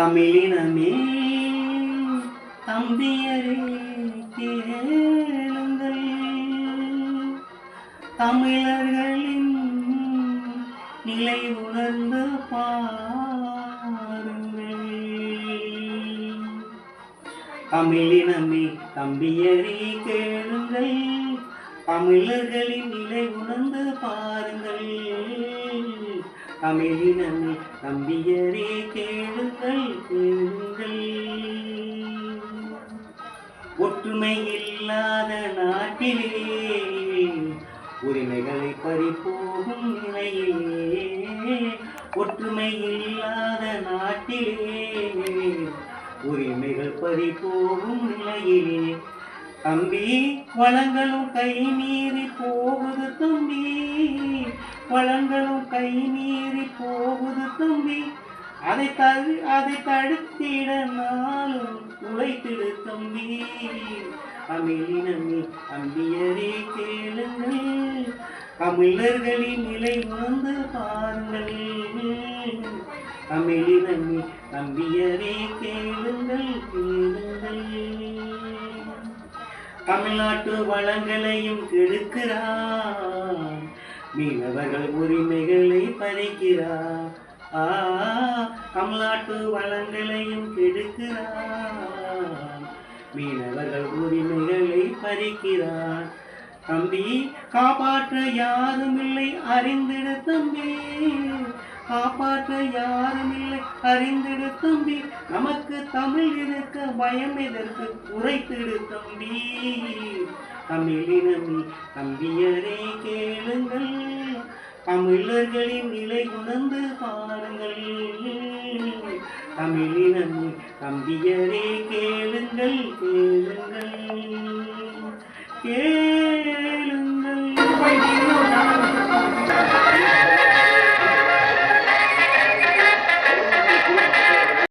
தமிழினமே தம்பியரே கேளுங்கள், தமிழர்களின் நிலை உணர்ந்து பாருங்கள். தமிழினமே தம்பியரே கேளுங்கள், தமிழர்களின் நிலை உணர்ந்து பாருங்கள். தமிழினமே தம்பியரே கேளுங்கள் கேளுங்கள். ஒற்றுமை இல்லாத நாட்டிலே உரிமைகளை பறிபோகும் நிலையிலே, ஒற்றுமை இல்லாத நாட்டிலே உரிமைகள் பறிபோகும் நிலையிலே, தம்பி வளங்களும் கை மீறி போகுது தம்பி, வளங்களும் கை மீறி போகுது தம்பி. அதை தடுத்திட நாளும் உழைத்திடு தம்பி. தமிழினமே தம்பியரே கேளுங்கள், தமிழர்களின் நிலை உணர்ந்து பாருங்கள். தமிழினமே தம்பியரே கேளுங்கள் கேளுங்கள். தமிழ்நாட்டு வளங்களையும் கெடுக்கிறார், மீனவர்கள் உரிமைகளை பறிக்கிறார். தமிழ்நாட்டு வளங்களையும் கெடுக்கிறார், மீனவர்கள் உரிமைகளை பறிக்கிறார். தம்பி காப்பாற்ற யாரும் இல்லை அறிந்திடு தம்பி, காப்பாற்ற யாரும் இல்லை அறிந்திடு தம்பி. நமக்கு தமிழ் இருக்க பயம் எதற்கு உரைத்திடு தம்பி. தமிழினமே தம்பியரே கேளுங்கள், தமிழர்களின் நிலை உணர்ந்து பாருங்கள். தமிழினமே தம்பியரே கேளுங்கள் கேளுங்கள்.